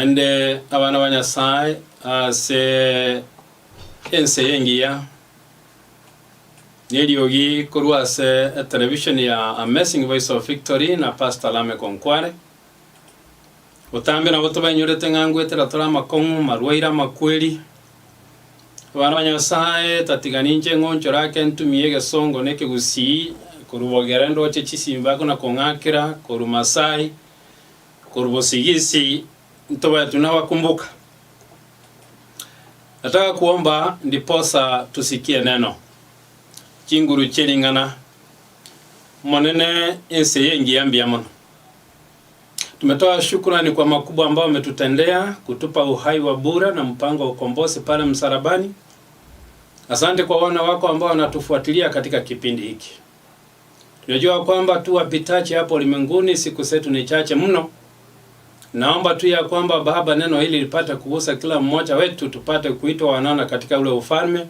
ande abana banyasai ase ense yengia Niliogi kuruase television ya Amazing Voice of Victory na Pastor Lame Konkware. Utambe na boto banyurete ngangwete ratora makongu marwaira makweli. Abana banyasai tatiganinje ngoncho rake ntumiye songo neke gusi kurubogerendo che chisimba kuna kongakira kurumasai kurubosigisi ntoba tunawakumbuka. Nataka kuomba ndiposa tusikie neno. Chinguru chelingana monene ense yengi ambiamano. Tumetoa shukrani kwa makubwa ambao umetutendea kutupa uhai wa bure na mpango wa ukombozi pale msalabani. Asante kwa wana wako ambao wanatufuatilia katika kipindi hiki. Tunajua kwamba tu wapitache hapo ulimwenguni, siku zetu ni chache mno. Naomba tu ya kwamba Baba, neno hili lipate kugusa kila mmoja wetu, tupate kuitwa wanana katika ule ufalme.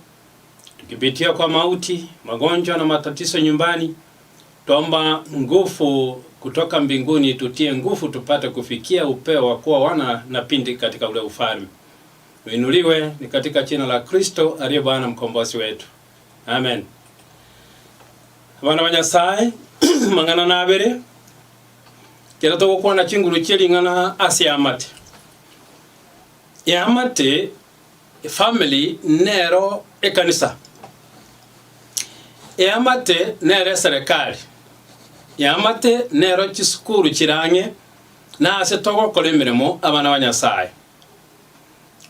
Tukipitia kwa mauti, magonjwa na matatizo nyumbani, tuomba nguvu kutoka mbinguni, tutie nguvu tupate kufikia upeo wa kuwa wana na pindi katika ule ufalme. Uinuliwe ni katika jina la Kristo aliye Bwana mkombozi wetu. Amen. Bana banyasai mangana na abere kera to ko na chinguru chelingana asiamate. Yamate family nero ekanisa. Yamate nere serikali. Yamate nero chisukuru chirange na asetogo kolemeremo abana banyasai.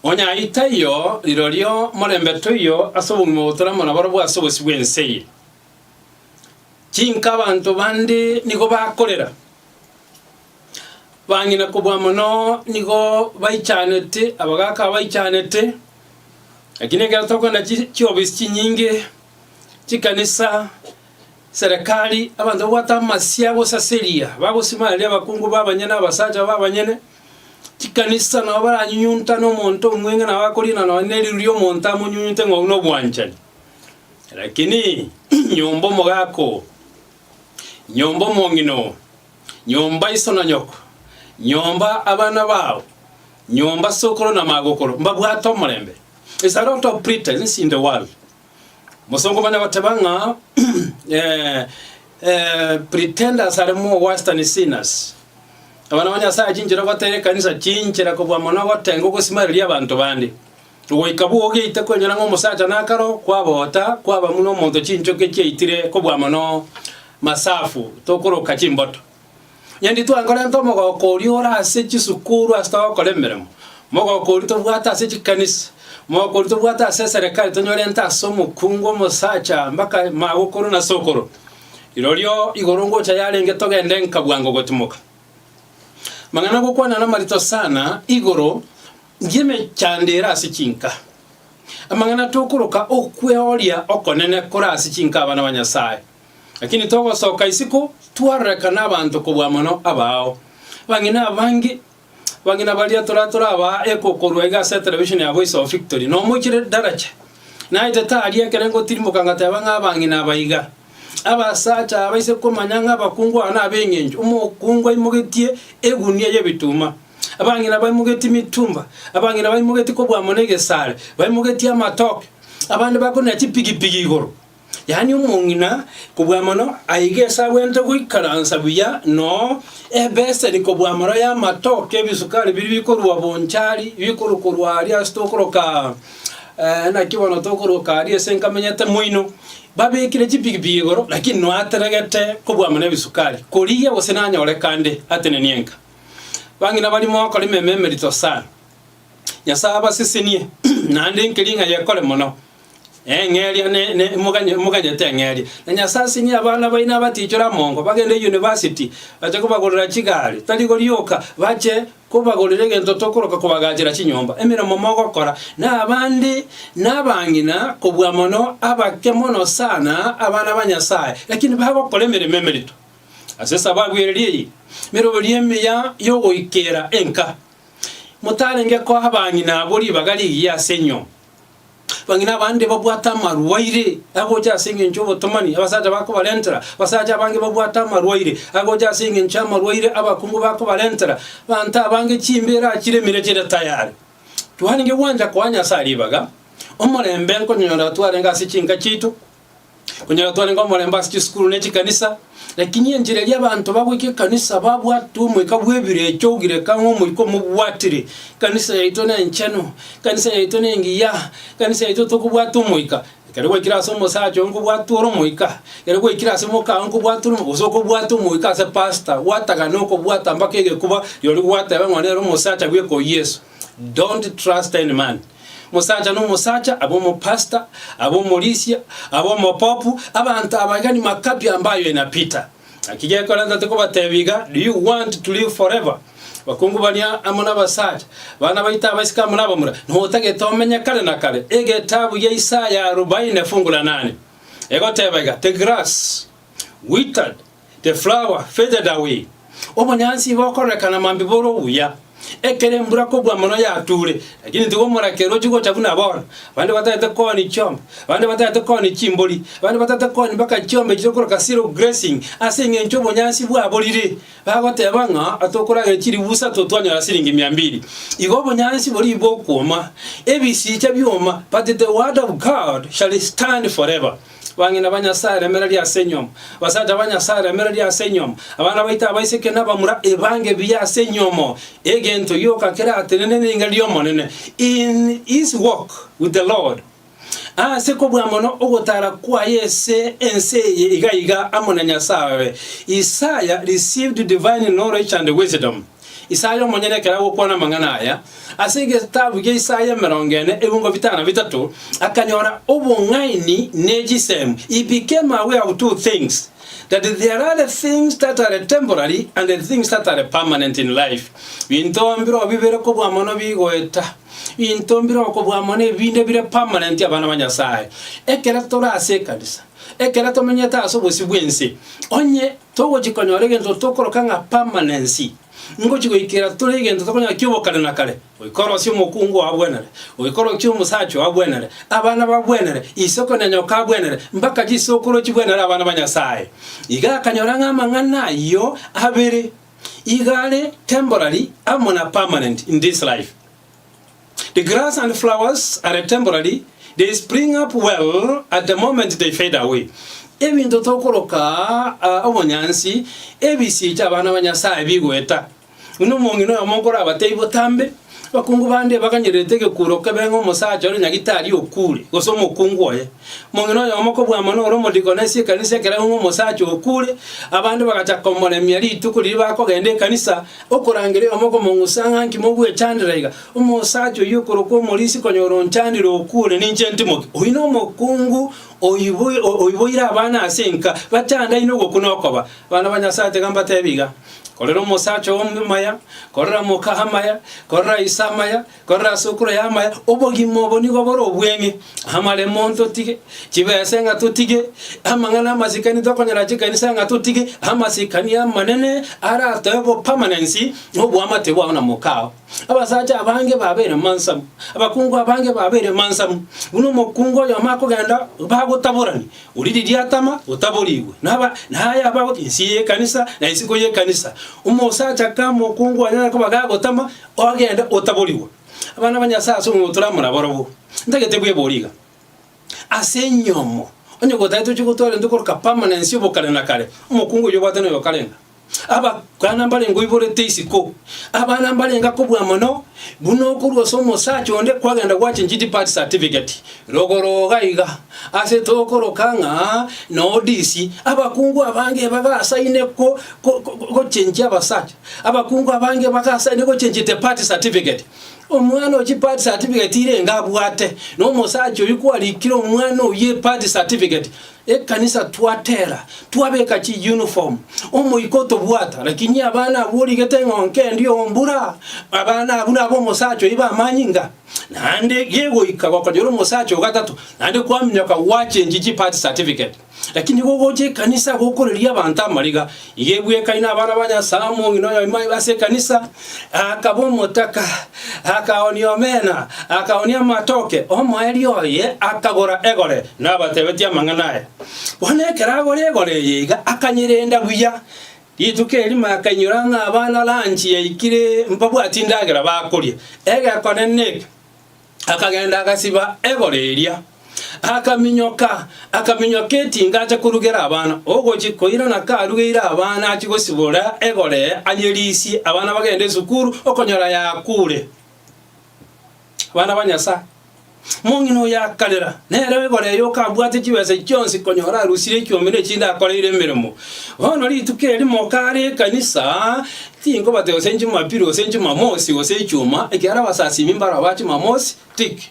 Onya itayo lirorio molembeto yo asobungimo botoramo na barobwa asobosibwense. Chinka bantu bandi niko bakorera. Bangina kubwa mono niko baichanete abagaka baichanete. Lakini gato na chiobisi nyingi chikanisa serikali abantu batamasia bosaseria bagosimalia bakungu babanyana abasaja babanyene chikanisa na baranyunyunta no monto mwenga na bakolina na neli ryo monta munyunyunte ngono bwanchani. Lakini nyombo mogako nyombo mongino nyomba isona nyoko nyomba abana bao nyomba sokoro na magokoro mbabwato mulembe. It's a lot of pretense in the world. Mosongo bana batabanga pretenders are more worse than sinners. Abana banya saa jinjira batere kanisa jinjira ko bwamana gotengo kusimaria abantu bandi. Uwikabu oge itako nyana ngo musacha nakaro kwa bota kwa bamuno monto chincho keche itire ko bwamano masafu tokoro kachimboto. Yandi tu angora ntomo ko koriora ase chisukuru asta ko lemeremo. Mogo ko rito bwata ase chikanisa. Mogo rito bwata ase serikali tonyorenta somo kungo musacha mbaka magokoro na sokoro. Irorio igorongo cha yale ngetogende nkabwango gotumuka. Mangana gukwana na marito sana igoro ngime chandera asichinka. Amangana tokuruka okweoria okonene kora asichinka abana banyasai. Lakini togo soka isiko tuareka nabantu kubwamano abao. Bangina bangi bangina balia toratora aba ekokorwega se television ya Voice of Victory no mukire daracha. Na itata alia kerengo tirimo kangata banga bangina baiga. Abasacha abaise komanyanga bakungu ana abenyenje umukungwa imugetie egunia ye bituma. Abangina bayimugeti mitumba, abangina bayimugeti ko bwamonege sale, bayimugeti amatoke. Abandi bakona chipigipigi igoro. Yani umungina kubwamano aigesa wento kwikaransa buya no ebese ni kubwamaro ya matoke bisukari biri bikorwa bonchari bikorwa ari astokoroka na kibono tokoroka ari senkamenyete muino babekire chipigipigi igoro lakini no ateregete kubwamano bisukari koriya bosenanya ole kande atenenienka bangina bali mwako limemerito sana nyasaba sisinie nande nkilinga yakole mono ngeli ne muganye tengeli na nyasasi ni abana baina batichora mongo bagende university baje kubagorera kigali tali golioka baje kubagorera gento tokoroka kubagajira kinyomba emira momogo kora na abandi nabangina kubwamono abakemono sana abana banyasai lakini babo kolemere memerito asesa bagwiririye mero liemya yogo ikera enka mutarenge ko abangina boli bagali ya senyo bangina bande babwata marwaire agoja singe nchobo tomani abasaja bako balentera basaja bange babwata marwaire agoja singe nchama marwaire abakungu bako balentera banta bange chimbera kiremire kire tayari tuhaninge wanja kwanya salibaga omulembe nko nyora twarenga sichinga kitu kunyora twarenga omulembe si school nechi kanisa lakini enjire y'abantu babwike kanisa babwatu mweka bwebire ekyogire kango mwiko mubwatire kanisa yaitone enchano kanisa yaitone ngiya kanisa yaito kubwatu mwika kerego ikiraso mosacho ngo bwatu ro mwika kerego ikiraso moka ngo bwatu uzoko bwatu mwika se pastor wataga noko bwata mbakege kuba yori bwata bangwane ro mosacha gweko Yesu. Don't trust any man. Musacha no musacha abo mo pastor abo molisia abo mo popu abantu abagani makapi ambayo inapita akije kolanda teko batebiga. Do you want to live forever? Bakungu bania amona basacha bana baita basika muna bamura no tage tomenya kale na kale ege tabu ya Isaya 40 fungu la 8 ego tebega the grass withered, the flower faded away. Obonyansi bokorekana mambiboro uya ekere mbura ko bwa mono ya ture lakini tigo murakero chigo chavuna bona bande batata ko ni chom bande batata ko ni chimboli bande batata ko ni baka chombe chokoro kasiro gracing asinge nchobo nyansi bwa bolire bagote banga atokora gechiri busa totwanya la silingi 200 igobo nyansi boli bokoma ebisi chabyoma but the word of God shall stand forever. Wangina banya sare merali asenyom basata banya sare merali asenyom abana baita abaiseke nabamura ebange biya asenyomo egento yoka kera atenene ngalio monene in his walk with the Lord. Seko bwamono ogotara kwa yese ense igaiga amona nyasawe. Isaiah received divine knowledge and wisdom. Isaiah monyene kera gukwana mangana aya asige tabu ge Isaiah 43 akanyora obongaini nejisem. He became aware of two things, that there are the things that are temporary and the things that are permanent in life. Wintombiro bibere ko bwamono bigoeta wintombiro ko bwamono ebinde bire permanent abana banyasaye ekera tora asekanisa ekera tomenyeta asobosi bwense onye togo chikonyorege ntokoroka permanency ngo chigo ikera turege ntokonya kyobo kale na kale oikoro sio mukungu abwenere oikoro kyo musacho abwenere abana babwenere isoko na nyoka abwenere mbaka jisokoro chibwenere abana banyasaye iga kanyoranga mangana yo abere igale temporary amona permanent in this life. The grass and flowers are temporary. They spring up well at the moment they fade away. Ebintu tokoroka obonyansi ebisi cyabana banyasaye bigweta uno mungino yamongora abateibo tambe bakungu bande bakanyiretege kuroka bengo musacha ori nyagitari okure goso mukungu oye mungino yamoko bwa mono ro modikonesi kanisa kera ngo musacha okure abande bagachakomone myali itukuri bako gende kanisa okurangire yamoko mungusanga nkimogu echandiraga umusacha yukoroko molisi konyoro nchandiro okure ninchentimo oino mukungu oyiboira abana asenka batanda inogo kunokoba bana banyasate gamba tebiga kolero musacho omumaya korra mukahamaya korra isamaya korra sukura yamaya obogimo boni goboro obwenge amale monto tige chibesenga tutige amangana masikani tokonyara chikanisa nga tutige amasikani amanene ara tebo permanency obwamate bwana mukao abasacha abange babere mansam abakungu abange babere mansam uno mukungo yamako ganda bagotaburani uridi atama utaburiwe naba naya bago insiye kanisa na isiko ye kanisa umusacha kama mukungu anyana ko bagagotama ogenda utaburiwe abana banyasasa umuturamura borobo ndagete bweboriga asenyomo onye gotaito chikutore ndukoroka permanence yobokale nakale umukungu yobatano yokalenga aba kana mbalengo ibore teisiko abana mbalenga ko bwamono buno kurwo somo sacho onde kwagenda wache njiti party certificate rogoroga iga ase tokorokanga no disi abakungu abange bagasaine ko chenja abasacha abakungu abange bagasaine ko chenjite party certificate omwana ochi party certificate irenga bwate no musacho yuko alikiro omwana oye party certificate ekanisa twatera twabeka chi uniform omuikoto bwata lakini abana buri getengonke ndio ombura abana abuna abo musacho iba manyinga nande yego ikagwa kwa joro musacho gatatu nande kwamnyoka wache njiji party certificate lakini gogoje kanisa gokoreria abantu amariga igebwe kaina abana banya salamu ngino imai base kanisa akabomotaka akaoni omena akaoni amatoke omweri oye akagora egore nabatebetia manganaye bone keragore egore yiga akanyirenda buya yituke elima akanyuranga abana lanchi yaikire mpabu atindagira bakorie ega konene akagenda akasiba egore eria akaminyoka etinga kurugera abana ogo chikoira nakarugira abana achigosibora egore anyerisi abana bagende sukuru okonyora yakure abana banyasa mungino yakalera nere egore yokabwate chiwese kyonsi konyora rusire kyomere chinda akoreire mirimo ono lituke limo kare kanisa tingo bate osenji mapiro osenji mamosi osechuma ekyara basasi mimbara bachi mamosi tik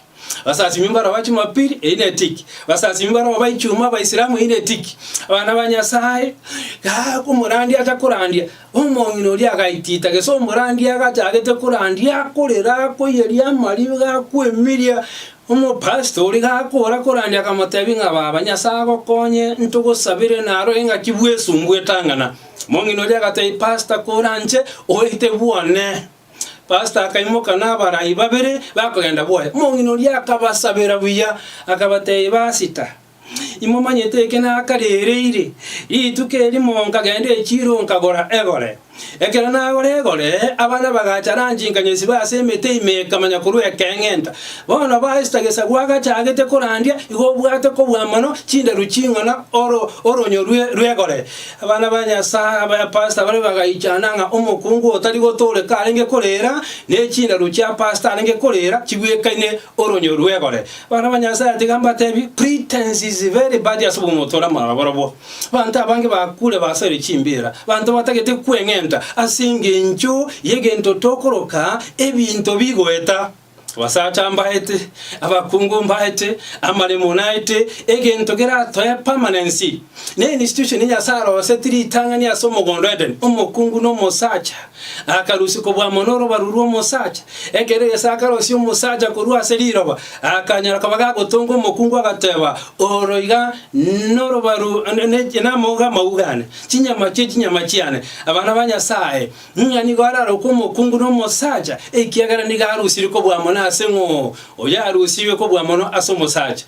basasi mimbara bachi mapiri ine tiki basasi mimbara baichuma baisilamu ine tiki abana banyasaye ga kumurandi atakurandia omongino lya gaitita geso murandi agachagete kurandia akorera koyeria mariga kwemiria omo pastor gakora kurandia kamotebi ngaba banyasago konye ntugusabire naro inga kibwesumbwe tangana mongino lya gatei pastor koranje oite buone pastor akaimoka nabarayi babere bakogenda boye mongino lyakabasabera buya akabateye basita imomanyete kena akarereire ituke limo nkagende ekiro nkagora egore ekera na gore abana bagacharanjinga nyesi basemete imekamanya kurwe kengenta bona baistagesa gwaga chagete kurandia igo bwate ko bwamano chinda ruchingana oronyo rwegore abana banyasa aba pastor bari bagayichananga umukungu otari gotore karenge korera ne chinda rucha pastor nenge korera kibwekane oronyo rwegore bana banyasa atigamba tebi pretense is very bad asubu motora maraborabo banta bange bakule basere chimbira bantu batagete kwengenta asinge ncho yegento tokoroka ebinto bigoeta wasacha mbaete abakungu mbaete amalemonaite egento gera toya permanency ne institution ya saro setiri tangania somo gondreden umukungu no mosacha akarusi ko bwa monoro baruru mosacha egere yasakaro si mosacha kurua seriroba akanyara kabaga gotongo mukungu agateba oroiga noro baru na moga maugane chinyama chiane abana banyasaye nyani gwararo ko mukungu no mosacha ekiagara ni garusi ko bwa mona asengo oyarusiwe ko bwa mono asomosacha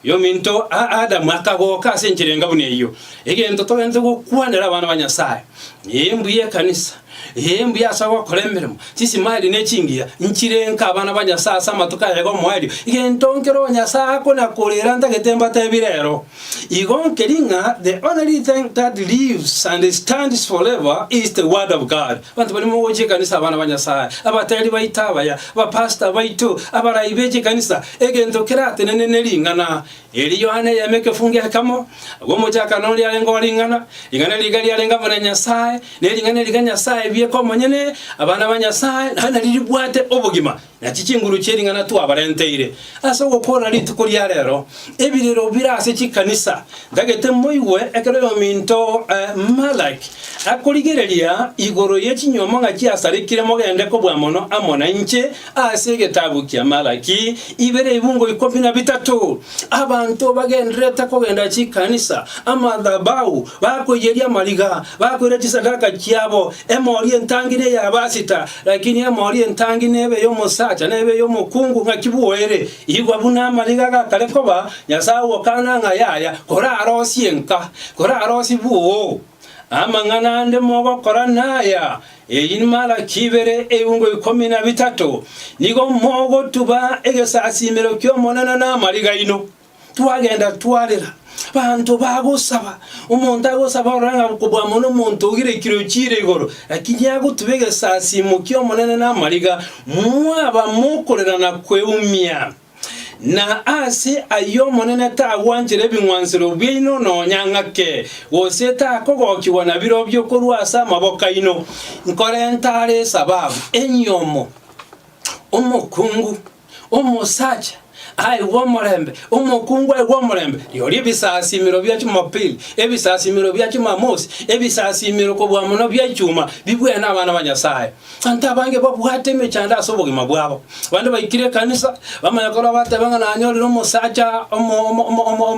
yo minto Adamu akagoka asenchirenga bune iyo egento togente gukwanira abana banyasaye yembuye kanisa yembu yasawa kolemeremo sisi mali nechingia nchirenka abana banyasaye samatuka yego mwali igentonkero nyasaye ko nakolera ntagetemba tebirero igonkeringa the only thing that lives and stands forever is the word of God bantu bali mu woje kanisa abana banyasaye abatali baitabaya ba pastor baitu abaraibeje kanisa egento kerate nenene lingana eli Yohane yameke funge kamo gomo chaka noli alengo lingana ingana ligali alenga bana nyasaye ne lingana liganya nyasaye bie ko monyene abana banyasaye nana liribwate obugima na chichinguru cheringana tu abarenteire aso gukora lituko lya rero ebirero birase chikanisa ndagete moiwe ekero minto Malaki akoligereria igoro yechinyoma ngachi asarikire mogende ko bwamono amona nche asege tabu kya Malaki ibere ibungo 13 abantu bagendreta kogenda chikanisa amadhabau bakoyeria maliga bakoreti sadaka kyabo emori entangire ya basita lakini emori entangine ebe yo mosacha nebe yo mukungu ngakibuwere igwa buna maliga gakarekoba nyasawo kana ngayaya kora arosienka kora arosi buo amangana ande mogo kora naya Malaki bere ebungo 13 nigo mogo tuba egesasimero kyo monana na maliga ino twagenda twalira bantu bagusaba umuntu agusaba oranga kubwa mono muntu ugire kiro chire igoro lakini yago tubege sasi mukyo monene na maliga mwaba mukorera na kweumia na asi ayo monene ta wanjire bimwansiro bino no nyangake woseta akogokiwa na biro byo kurwasa maboka ino nkorentare sababu enyomo umukungu umusacha ai womorembe omokungu ai womorembe yori bisasimiro bya Jumapili ebisasimiro bya Jumamosi ebisasimiro ko bwa muno bya Juma bibwe na abana banyasaye anta bange babwate mechanda asobogima bwabo bande bayikire kanisa bamayakora batabanga na nyori no musacha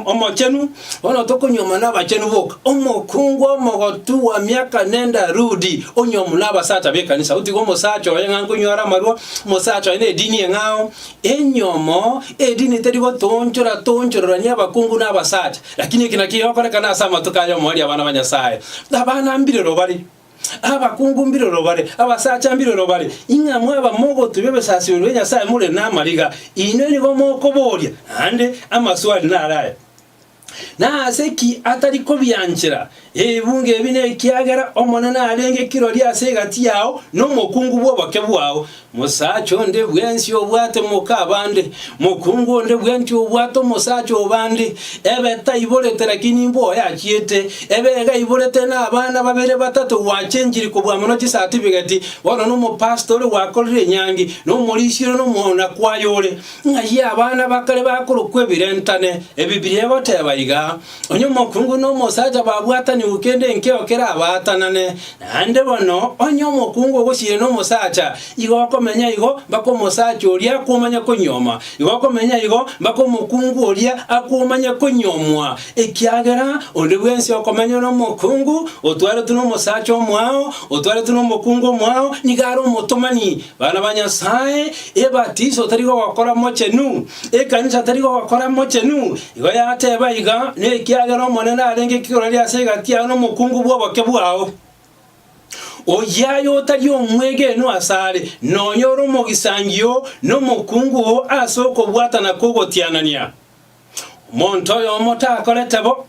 omochenu ono tokonyoma na bachenu boka omokungu omogotu wa miaka nenda rudi onyomula basata be kanisa utigo musacha oyenga kunyora marwa musacha ine dini engao enyomo edini terigo tonchora nya bakungu na basata lakini kinakiyo kana sama tukayo mwali abana banyasaye abana mbirero bari abakungu mbirero bari abasacha mbirero bari inga mwaba mogo tubebe sasi wenya saye mure na mariga ineni go moko boria ande amaswali na araye na seki atari ko byanchira ebunge bine kiagera omonana alenge kirori asegati yao no mokungu bo bakebwao musacho nde bwensi obwate mukabande mukungu nde bwenti obwato musacho obande ebe taibolete lakini mbo yakiete ebe ga ibolete na abana babere batatu wachenjiri ko bwamono certificate wono no mo pastor wakolire nyangi no molishiro no mona kwayole ngayi abana bakale bakoro kwebirentane ebibiliya bateba iga onyo mokungu no musacha babwata ni ukende nkeo kera abatanane nande bono onyo mokungu goshire no musacha igo komenya igo bako musacha oria kumanya konyoma igo komenya igo bako mokungu oria akumanya konyomwa ekiagera onde bwensi okomenya no mokungu otware tuno musacha omwao otware tuno mokungu omwao nigaro motomani bana banyasaye ebatiso tarigo wakora mochenu ekanisa tarigo wakora mochenu igo yateba iga ne kiagera omonene arenge kirori asegati no mokungu bwo bakebwao oyayo tali omwege no asale nonyoro mogisangio no mokungu asoko bwata na kogotianania monto yo mota koletebo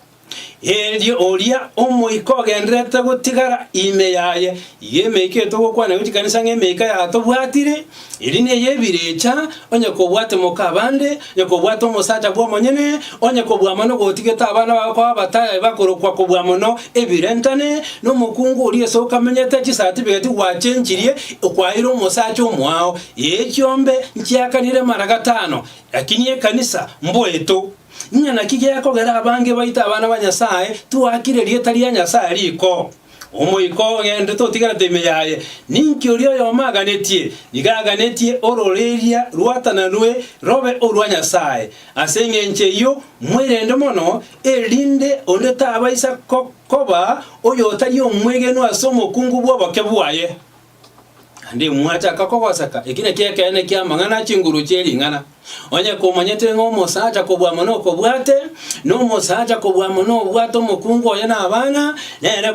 eli olia omoiko gendrete gutigara ime yaye yemeke to gukwana gutikanisa ngemeka ya to bwatire iline yebirecha onye ko bwate mokabande nyako bwate omusacha bwo monyene onye ko bwamano gotigeta abana bakwa bataye bakorokwa ko bwamano ebirentane no mukungu oli esoka menyete certificate wachenjirie okwayiro omusacha omwao ekyombe nkiakanire maragatano lakini ekanisa mbweto nyana kigeko gara abange baita abana banyasaye tuakire lietali ya nyasaye liko omoiko gende totigara teme yaye ninki olio yomaganetie nigaganetie ororeria ruatana nwe robe orwanyasaye asenge ncheyo mwirende mono elinde onde tabaisa koba oyo tali omwege no asomo kungu bwo bakebwaye andi mwacha kakokosaka ekine kekene kya mangana chinguru cheli ngana onye komanyete ngomo sacha ko bwamono ko bwate no mosacha ko bwamono bwato mukungu yana abana nere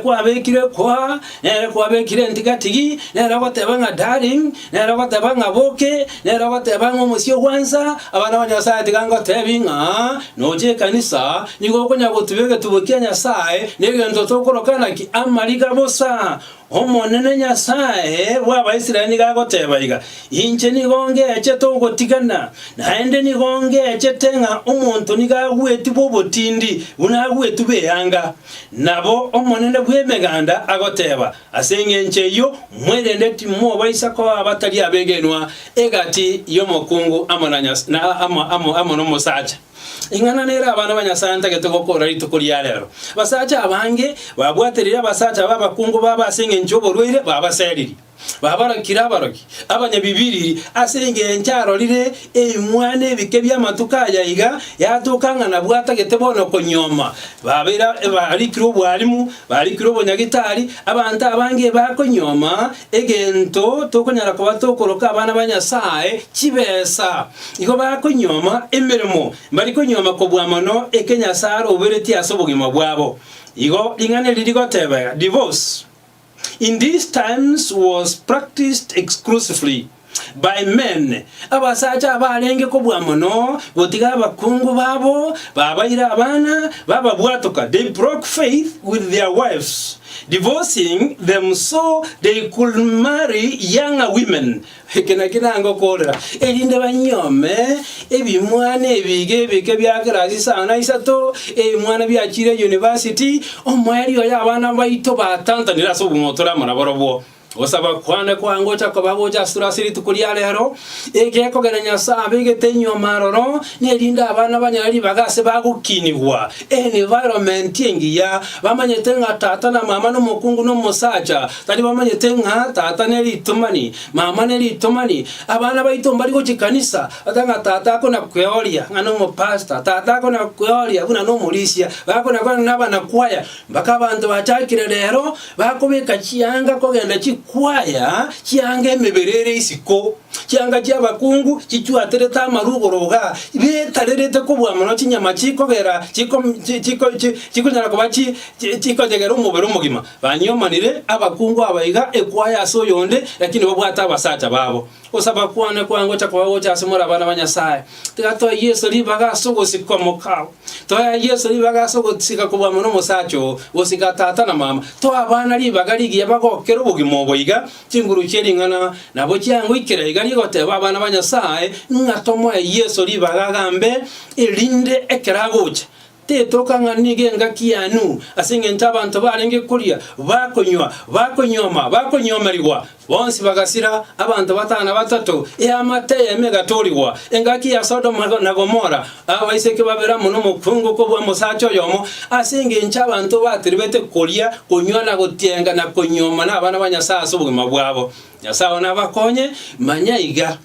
kwa bekire ntigatigi nere batebanga darling nere batebanga boke nere batebanga musyo wanza abana banyasaye tigango tebinga noje kanisa nigo konya gotubege tubukia nyasaye negendo tokorokana ki amaliga bosa omonene nyasaye waba Israeli gagoteba iga inche nigonge echeto gotigana naende nigonge echetenga omonto nigagweti bobotindi unagwetu beyanga nabo omonene bwemeganda agoteba asenge ncheyo mwerende timo baisa ko abatali abegenwa egati yomokungu amonanyas na amono mosacha ingana nera abana banyasanta getego kora ritukuri yarero basacha abange babwaterira basacha babakungu baba asenge njobo rwire baba seriri babara kirabaroki abanya bibiri asenge ncharo lire mwane bikebya matuka yayiga yatukanga na bwata getebono konyoma babira bari kiro bwalimu bari kiro bonyagitari abanta abange bakonyoma egento tokonyara ko batokoroka abana banyasaye kibesa iko bakonyoma emeremo bari konyoma ko bwamano ekenya saro obereti asobogima bwabo igo lingane lirigo tebe divorce in these times was practiced exclusively by men. Abasacha abalenge ko bwamono botiga bakungu babo babaira abana baba bwatoka. They broke faith with their wives, divorcing them so they could marry younger women. Kena ngo kolera elinde banyome ebimwane ebige byagarasi sana isato mwana byakire university omwali oya abana baito batantanira so bumotora muraborobo osaba kwane kwango chakobabo cha surasiri tukulia lero egeko geranya sabe getenyo maroro nelinda abana banyari bagase bagukinibwa environment yengiya bamanyete nga tata na mama no mukungu no musacha tali bamanyete nga tata neli tumani mama neli tumani abana baito mbali gochikanisa atanga tata ko na kweolia ngano mo pastor tata ko na kweolia kuna no mulisia bako na kwa nabana kwaya mbaka bantu bachakire lero bakobeka chianga ko genda kwaya chianga emeberere isiko chianga cy'abakungu chichwa tereta marugoroga betarerete kubwa muno chinyama chikogera chikunyara kubachi chikogera umubero mugima banyomanire abakungu abayiga ekwaya so yonde lakini babwata abasacha babo osaba kwane kwango chakwago chasimura bana banyasaye tigato Yesu libaga sogo sikomoka to Yesu libaga sogo sika kubwa muno musacho osika tata na mama to abana libaga ligiye bagokera ubugimo boyiga chinguru cheringana nabo cyangu ikira igari gote babana banyasaye ngatomo Yesu libaga gambe elinde ekeragoche tetoka nganige ngakianu asinge ntabantu barenge kulia bakonyoma bonsi bagasira abantu batana batatu amate emegatoliwa engaki ya Sodoma na Gomora abaiseke babera muno mukungu ko bwa musacho yomo asinge ntabantu batiribete kulia konywa na gotienga na konyoma na abana banyasaso bugima bwabo nyasawo nabakonye manyayiga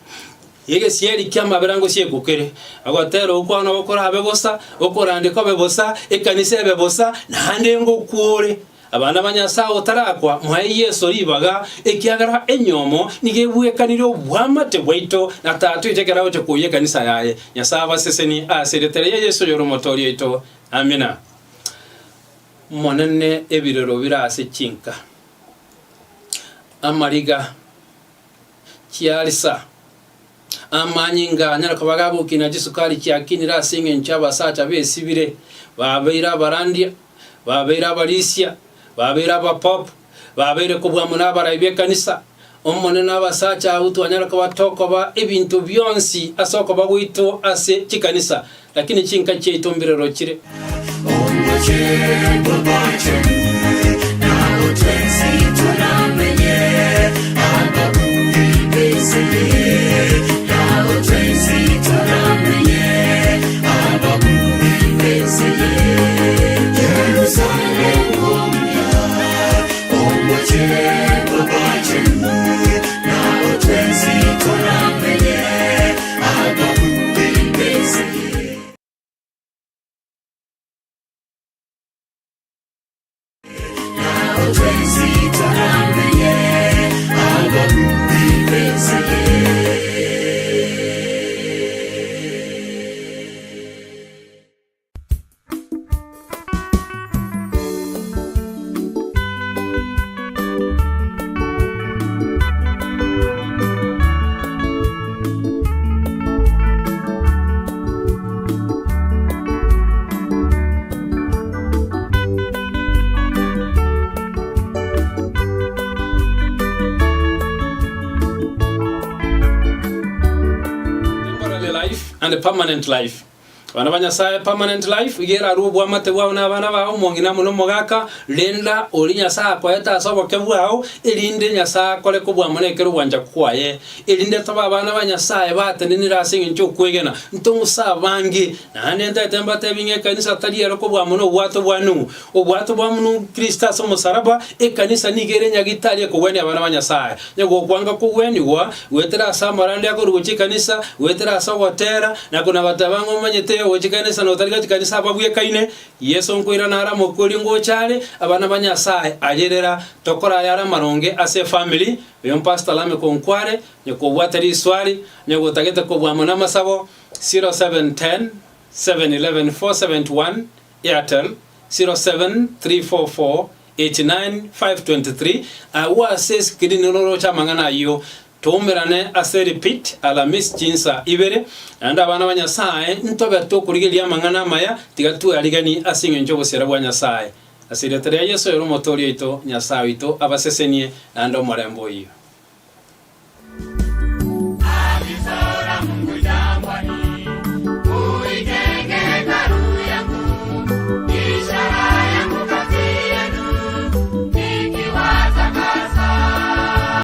yege sieri kyama berango sie kukere agotero ukwana bakora abebosa okorandiko bebosa ekanise bebosa nande ngo kure abana banyasawo tarakwa muhaye Yesu libaga ekyagara enyomo nigebwekaniro bwamate bwaito na tatu itekerawo cyo kuye kanisa yaye nyasaba seseni aseretere Yesu yoromotori ito amina monene ebirero birase kinka amariga kialisa amanyinga nyara kabagabo kina jisukali kyakinira singe nchaba sacha besibire babeira barandia babeira balisia babeira bapop babeire kubwa munabara ibekanisa omone nabasacha abutu anyara kabatoko ba ebintu byonsi asoko bagwito ase kikanisa lakini chinka cheitombirero kire and a permanent life. Bana banyasaye permanent life igera rubu amate bwa na bana ba umongina muno mogaka lenda oli nyasa ko eta sobo kebwao elinde nyasa kole ko bwa monekero bwanja kwaye elinde toba bana banyasaye batenira singi ncho kwegena ntongu sa bangi na nenda temba tebinge kanisa taliero ko bwa muno bwato bwanu obwato bwa muno Krista somo saraba kanisa nigere nyagitalie ko weni abana banyasaye nyego kwanga ko weni wa wetera samarande ko ruchi kanisa wetera sawatera na kuna batabango manyete ochikanisa no taliga chikanisa ababuye kaine Yesu nkwira nara mokoli ngochale abana banyasaye agerera tokora yara maronge ase family yo pastor lame konkware nyeko bwatari swali nyego tagete ko bwamona masabo 0710 711 471 Airtel 07344 89523 awa ses kidinoro cha mangana yo tomerane ase repeat ala miss chinsa ibere anda bana banyasaye ntobe to kurigelia mangana maya tigatu aligani asinge njobo sera banyasaye asire tere Yesu yoro motori ito nyasawe ito abasesenie ando marembo iyo.